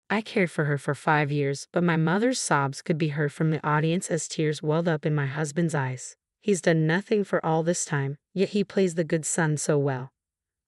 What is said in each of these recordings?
I cared for her for 5 years, but my mother's sobs could be heard from the audience as tears welled up in my husband's eyes. He's done nothing for all this time, yet he plays the good son so well.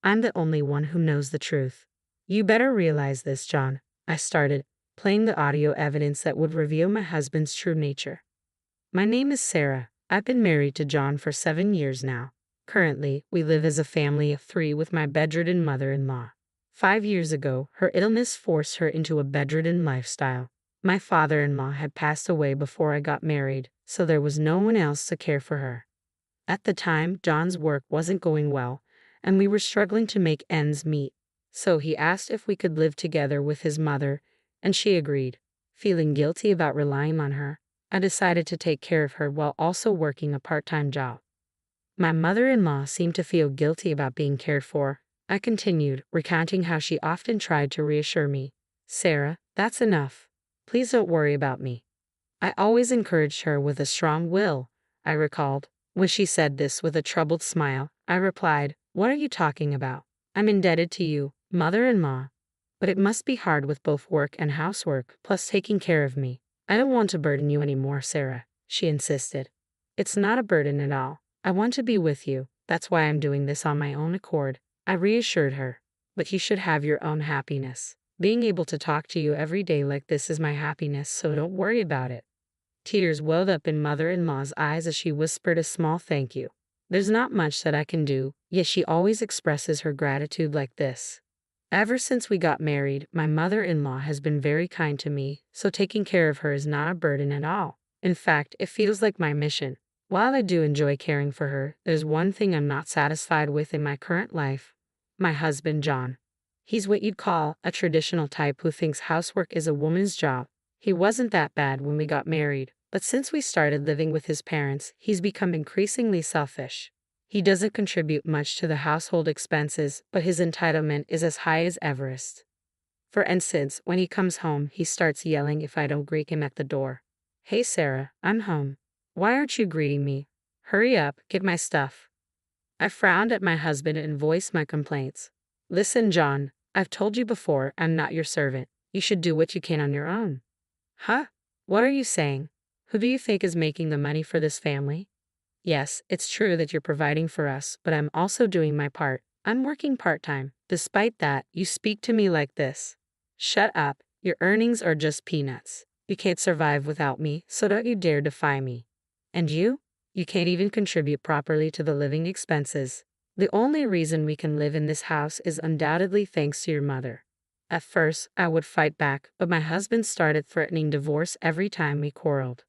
I'm the only one who knows the truth. You better realize this, John. I started, playing the audio evidence that would reveal my husband's true nature. My name is Sarah. I've been married to John for 7 years now. Currently, we live as a family of 3 with my bedridden mother-in-law. 5 years ago, her illness forced her into a bedridden lifestyle. My father-in-law had passed away before I got married, so there was no one else to care for her. At the time, John's work wasn't going well, and we were struggling to make ends meet. So he asked if we could live together with his mother, and she agreed. Feeling guilty about relying on her, I decided to take care of her while also working a part-time job. My mother-in-law seemed to feel guilty about being cared for. I continued, recounting how she often tried to reassure me. Sarah, that's enough. Please don't worry about me. I always encouraged her with a strong will, I recalled. When she said this with a troubled smile, I replied, what are you talking about? I'm indebted to you, mother-in-law. But it must be hard with both work and housework, plus taking care of me. I don't want to burden you anymore, Sarah, she insisted. It's not a burden at all. I want to be with you. That's why I'm doing this on my own accord. I reassured her. But you should have your own happiness. Being able to talk to you every day like this is my happiness, so don't worry about it. Tears welled up in mother-in-law's eyes as she whispered a small thank you. There's not much that I can do, yet she always expresses her gratitude like this. Ever since we got married, my mother-in-law has been very kind to me, so taking care of her is not a burden at all. In fact, it feels like my mission. While I do enjoy caring for her, there's one thing I'm not satisfied with in my current life. My husband, John. He's what you'd call a traditional type who thinks housework is a woman's job. He wasn't that bad when we got married, but since we started living with his parents, he's become increasingly selfish. He doesn't contribute much to the household expenses, but his entitlement is as high as Everest. For instance, when he comes home, he starts yelling if I don't greet him at the door. Hey Sarah, I'm home. Why aren't you greeting me? Hurry up, get my stuff. I frowned at my husband and voiced my complaints. Listen, John, I've told you before I'm not your servant. You should do what you can on your own. Huh? What are you saying? Who do you think is making the money for this family? Yes, it's true that you're providing for us, but I'm also doing my part. I'm working part-time. Despite that, you speak to me like this. Shut up. Your earnings are just peanuts. You can't survive without me, so don't you dare defy me. And you? You can't even contribute properly to the living expenses. The only reason we can live in this house is undoubtedly thanks to your mother. At first, I would fight back, but my husband started threatening divorce every time we quarreled.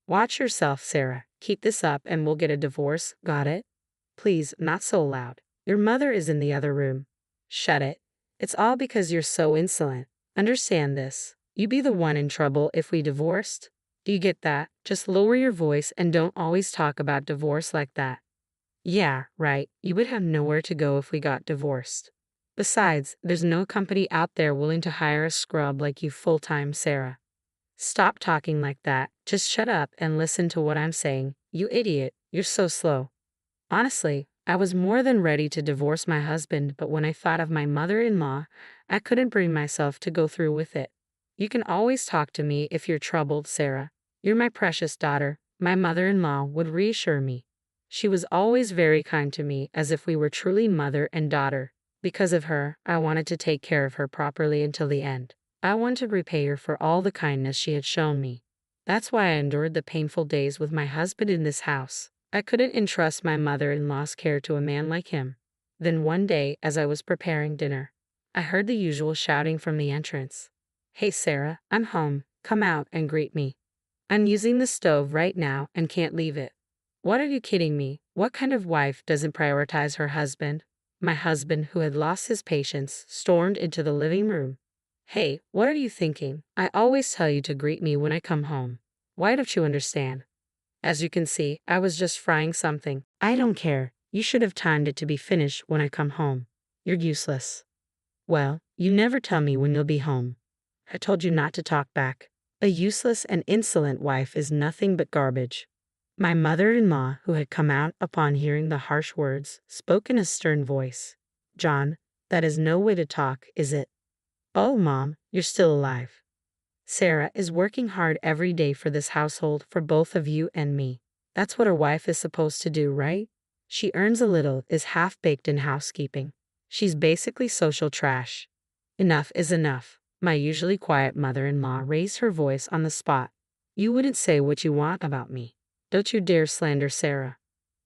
Watch yourself, Sarah. Keep this up and we'll get a divorce, got it? Please, not so loud. Your mother is in the other room. Shut it. It's all because you're so insolent. Understand this. You'd be the one in trouble if we divorced. Do you get that? Just lower your voice and don't always talk about divorce like that. Yeah, right. You would have nowhere to go if we got divorced. Besides, there's no company out there willing to hire a scrub like you full-time, Sarah. Stop talking like that. Just shut up and listen to what I'm saying. You idiot. You're so slow. Honestly, I was more than ready to divorce my husband, but when I thought of my mother-in-law, I couldn't bring myself to go through with it. You can always talk to me if you're troubled, Sarah. You're my precious daughter, my mother-in-law would reassure me. She was always very kind to me, as if we were truly mother and daughter. Because of her, I wanted to take care of her properly until the end. I wanted to repay her for all the kindness she had shown me. That's why I endured the painful days with my husband in this house. I couldn't entrust my mother-in-law's care to a man like him. Then one day, as I was preparing dinner, I heard the usual shouting from the entrance. Hey Sarah, I'm home. Come out and greet me. I'm using the stove right now and can't leave it. What are you kidding me? What kind of wife doesn't prioritize her husband? My husband, who had lost his patience, stormed into the living room. Hey, what are you thinking? I always tell you to greet me when I come home. Why don't you understand? As you can see, I was just frying something. I don't care. You should have timed it to be finished when I come home. You're useless. Well, you never tell me when you'll be home. I told you not to talk back. A useless and insolent wife is nothing but garbage. My mother-in-law, who had come out upon hearing the harsh words, spoke in a stern voice. John, that is no way to talk, is it? Oh, Mom, you're still alive. Sarah is working hard every day for this household for both of you and me. That's what a wife is supposed to do, right? She earns a little, is half-baked in housekeeping. She's basically social trash. Enough is enough. My usually quiet mother-in-law raised her voice on the spot. You wouldn't say what you want about me. Don't you dare slander Sarah.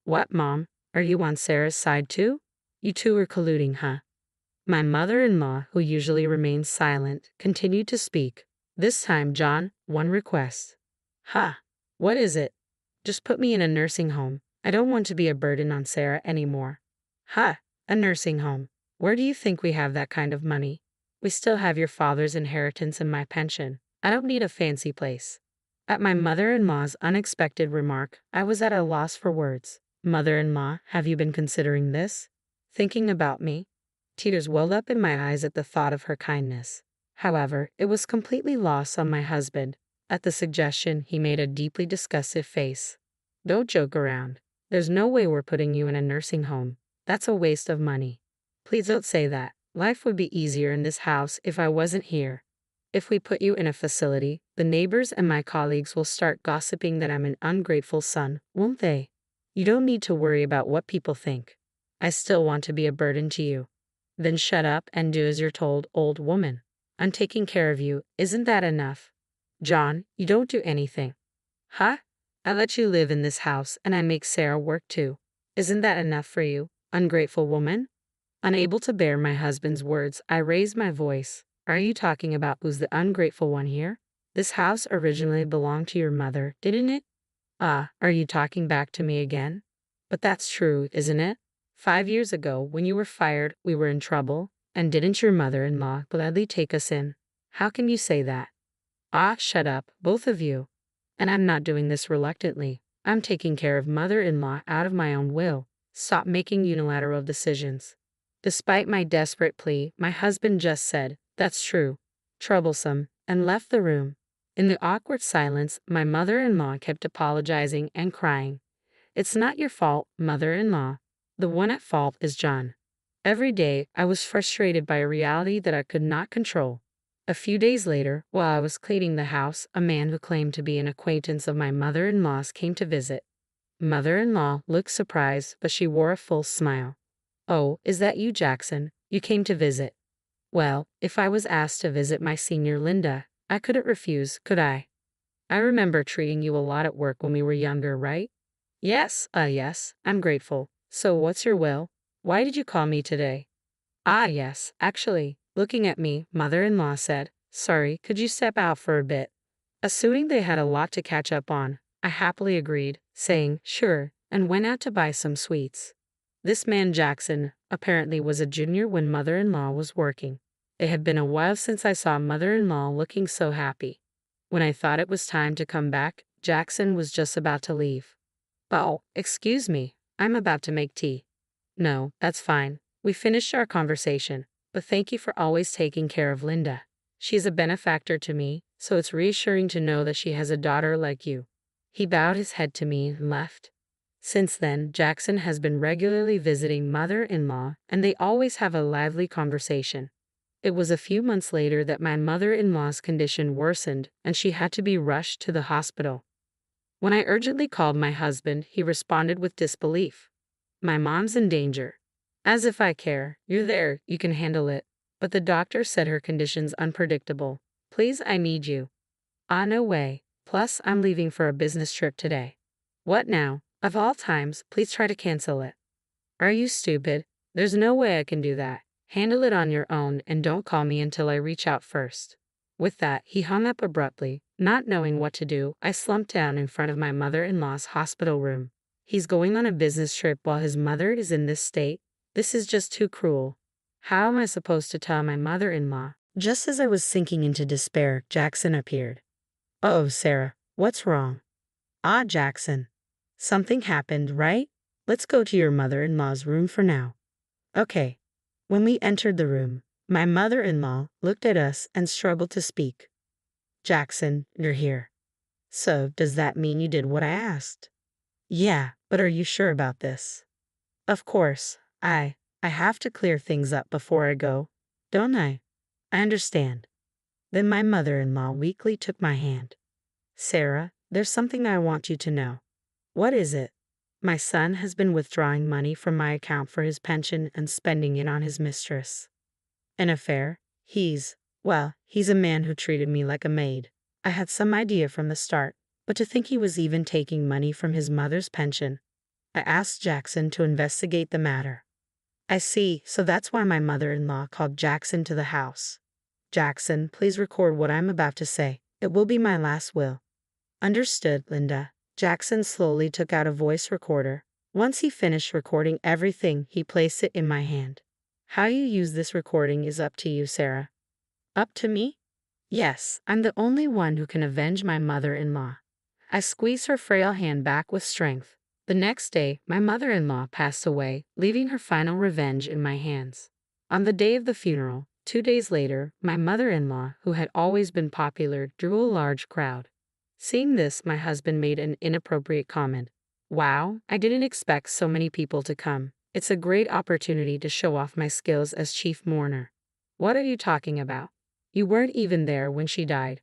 What, Mom? Are you on Sarah's side too? You two are colluding, huh? My mother-in-law, who usually remains silent, continued to speak. This time, John, one request. Ha! What is it? Just put me in a nursing home. I don't want to be a burden on Sarah anymore. Ha! A nursing home. Where do you think we have that kind of money? We still have your father's inheritance and my pension. I don't need a fancy place. At my mother-in-law's unexpected remark, I was at a loss for words. Mother-in-law, have you been considering this? Thinking about me? Tears welled up in my eyes at the thought of her kindness. However, it was completely lost on my husband. At the suggestion, he made a deeply disgusted face. Don't joke around. There's no way we're putting you in a nursing home. That's a waste of money. Please don't say that. Life would be easier in this house if I wasn't here. If we put you in a facility, the neighbors and my colleagues will start gossiping that I'm an ungrateful son, won't they? You don't need to worry about what people think. I still want to be a burden to you. Then shut up and do as you're told, old woman. I'm taking care of you. Isn't that enough? John, you don't do anything. Huh? I let you live in this house and I make Sarah work too. Isn't that enough for you, ungrateful woman? Unable to bear my husband's words, I raised my voice. Are you talking about who's the ungrateful one here? This house originally belonged to your mother, didn't it? Ah, are you talking back to me again? But that's true, isn't it? 5 years ago, when you were fired, we were in trouble, and didn't your mother-in-law gladly take us in? How can you say that? Ah, shut up, both of you. And I'm not doing this reluctantly. I'm taking care of mother-in-law out of my own will. Stop making unilateral decisions. Despite my desperate plea, my husband just said, "That's true. Troublesome," and left the room. In the awkward silence, my mother-in-law kept apologizing and crying. It's not your fault, mother-in-law. The one at fault is John. Every day, I was frustrated by a reality that I could not control. A few days later, while I was cleaning the house, a man who claimed to be an acquaintance of my mother-in-law's came to visit. Mother-in-law looked surprised, but she wore a full smile. Oh, is that you, Jackson? You came to visit. Well, if I was asked to visit my senior Linda, I couldn't refuse, could I? I remember treating you a lot at work when we were younger, right? Yes, I'm grateful. So what's your will? Why did you call me today? Ah, yes, actually, looking at me, mother-in-law said, sorry, could you step out for a bit? Assuming they had a lot to catch up on, I happily agreed, saying, sure, and went out to buy some sweets. This man Jackson apparently was a junior when mother-in-law was working. It had been a while since I saw mother-in-law looking so happy. When I thought it was time to come back, Jackson was just about to leave. Oh, excuse me, I'm about to make tea. No, that's fine. We finished our conversation, but thank you for always taking care of Linda. She's a benefactor to me, so it's reassuring to know that she has a daughter like you. He bowed his head to me and left. Since then, Jackson has been regularly visiting mother-in-law, and they always have a lively conversation. It was a few months later that my mother-in-law's condition worsened, and she had to be rushed to the hospital. When I urgently called my husband, he responded with disbelief. My mom's in danger. As if I care. You're there, you can handle it. But the doctor said her condition's unpredictable. Please, I need you. Ah, no way. Plus, I'm leaving for a business trip today. What now? Of all times, please try to cancel it. Are you stupid? There's no way I can do that. Handle it on your own and don't call me until I reach out first. With that, he hung up abruptly. Not knowing what to do, I slumped down in front of my mother-in-law's hospital room. He's going on a business trip while his mother is in this state? This is just too cruel. How am I supposed to tell my mother-in-law? Just as I was sinking into despair, Jackson appeared. Oh, Sarah, what's wrong? Ah, Jackson. Something happened, right? Let's go to your mother-in-law's room for now. Okay. When we entered the room, my mother-in-law looked at us and struggled to speak. Jackson, you're here. So, does that mean you did what I asked? Yeah, but are you sure about this? Of course. I have to clear things up before I go, don't I? I understand. Then my mother-in-law weakly took my hand. Sarah, there's something I want you to know. What is it? My son has been withdrawing money from my account for his pension and spending it on his mistress. An affair? He's a man who treated me like a maid. I had some idea from the start, but to think he was even taking money from his mother's pension. I asked Jackson to investigate the matter. I see, so that's why my mother-in-law called Jackson to the house. Jackson, please record what I'm about to say. It will be my last will. Understood, Linda. Jackson slowly took out a voice recorder. Once he finished recording everything, he placed it in my hand. How you use this recording is up to you, Sarah. Up to me? Yes, I'm the only one who can avenge my mother-in-law. I squeezed her frail hand back with strength. The next day, my mother-in-law passed away, leaving her final revenge in my hands. On the day of the funeral, 2 days later, my mother-in-law, who had always been popular, drew a large crowd. Seeing this, my husband made an inappropriate comment. Wow, I didn't expect so many people to come. It's a great opportunity to show off my skills as chief mourner. What are you talking about? You weren't even there when she died.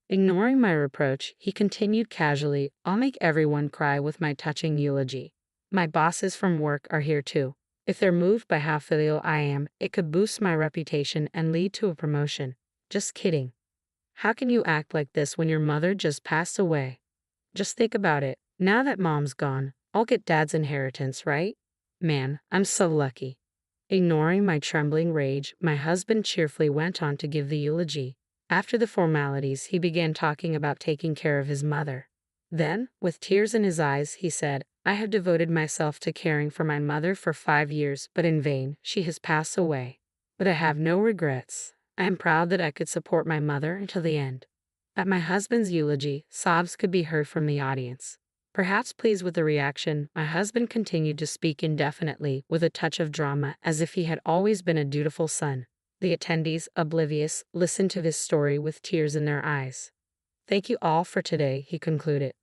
Ignoring my reproach, he continued casually, I'll make everyone cry with my touching eulogy. My bosses from work are here too. If they're moved by how filial I am, it could boost my reputation and lead to a promotion. Just kidding. How can you act like this when your mother just passed away? Just think about it. Now that mom's gone, I'll get dad's inheritance, right? Man, I'm so lucky. Ignoring my trembling rage, my husband cheerfully went on to give the eulogy. After the formalities, he began talking about taking care of his mother. Then, with tears in his eyes, he said, I have devoted myself to caring for my mother for 5 years, but in vain. She has passed away. But I have no regrets. I am proud that I could support my mother until the end. At my husband's eulogy, sobs could be heard from the audience. Perhaps pleased with the reaction, my husband continued to speak indefinitely, with a touch of drama, as if he had always been a dutiful son. The attendees, oblivious, listened to his story with tears in their eyes. Thank you all for today, he concluded.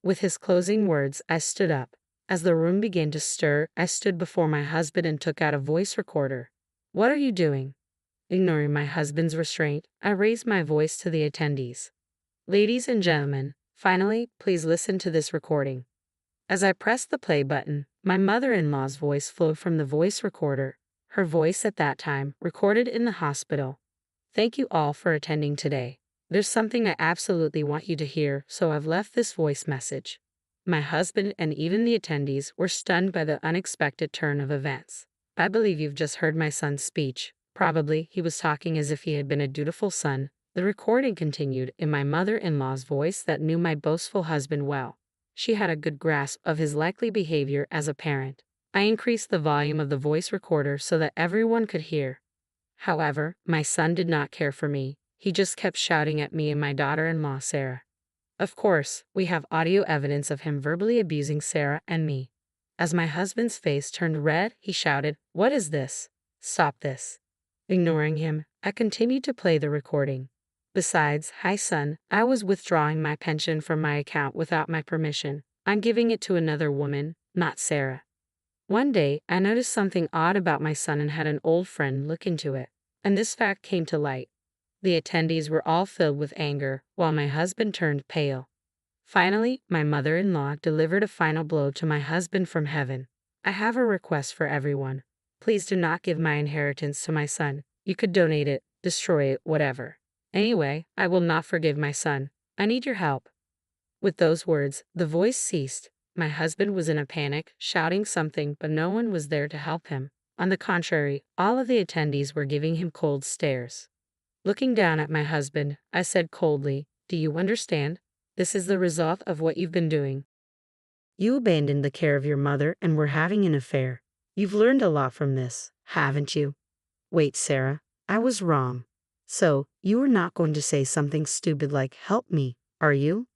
With his closing words, I stood up. As the room began to stir, I stood before my husband and took out a voice recorder. What are you doing? Ignoring my husband's restraint, I raised my voice to the attendees. Ladies and gentlemen, finally, please listen to this recording. As I pressed the play button, my mother-in-law's voice flowed from the voice recorder, her voice at that time, recorded in the hospital. Thank you all for attending today. There's something I absolutely want you to hear, so I've left this voice message. My husband and even the attendees were stunned by the unexpected turn of events. I believe you've just heard my son's speech. Probably he was talking as if he had been a dutiful son. The recording continued in my mother-in-law's voice that knew my boastful husband well. She had a good grasp of his likely behavior as a parent. I increased the volume of the voice recorder so that everyone could hear. However, my son did not care for me. He just kept shouting at me and my daughter-in-law, Sarah. Of course, we have audio evidence of him verbally abusing Sarah and me. As my husband's face turned red, he shouted, What is this? Stop this. Ignoring him, I continued to play the recording. Besides, hi son, I was withdrawing my pension from my account without my permission. I'm giving it to another woman, not Sarah. One day, I noticed something odd about my son and had an old friend look into it. And this fact came to light. The attendees were all filled with anger, while my husband turned pale. Finally, my mother-in-law delivered a final blow to my husband from heaven. I have a request for everyone. Please do not give my inheritance to my son. You could donate it, destroy it, whatever. Anyway, I will not forgive my son. I need your help. With those words, the voice ceased. My husband was in a panic, shouting something, but no one was there to help him. On the contrary, all of the attendees were giving him cold stares. Looking down at my husband, I said coldly, Do you understand? This is the result of what you've been doing. You abandoned the care of your mother and were having an affair. You've learned a lot from this, haven't you? Wait, Sarah, I was wrong. So, you are not going to say something stupid like, help me, are you?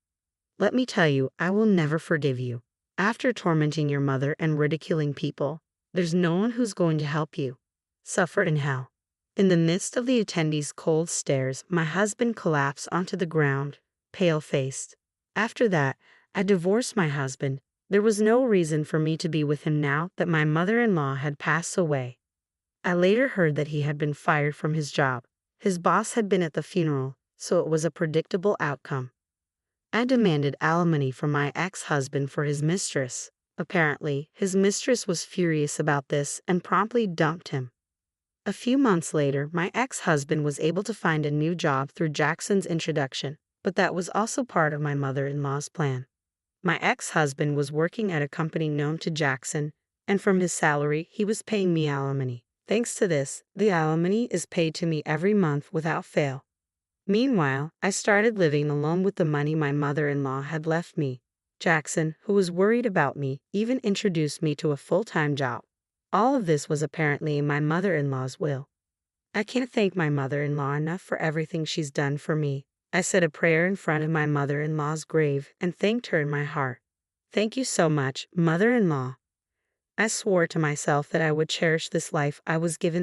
Let me tell you, I will never forgive you. After tormenting your mother and ridiculing people, there's no one who's going to help you. Suffer in hell. In the midst of the attendees' cold stares, my husband collapsed onto the ground, pale-faced. After that, I divorced my husband. There was no reason for me to be with him now that my mother-in-law had passed away. I later heard that he had been fired from his job. His boss had been at the funeral, so it was a predictable outcome. I demanded alimony from my ex-husband for his mistress. Apparently, his mistress was furious about this and promptly dumped him. A few months later, my ex-husband was able to find a new job through Jackson's introduction, but that was also part of my mother-in-law's plan. My ex-husband was working at a company known to Jackson, and from his salary, he was paying me alimony. Thanks to this, the alimony is paid to me every month without fail. Meanwhile, I started living alone with the money my mother-in-law had left me. Jackson, who was worried about me, even introduced me to a full-time job. All of this was apparently in my mother-in-law's will. I can't thank my mother-in-law enough for everything she's done for me. I said a prayer in front of my mother-in-law's grave and thanked her in my heart. Thank you so much, mother-in-law. I swore to myself that I would cherish this life I was given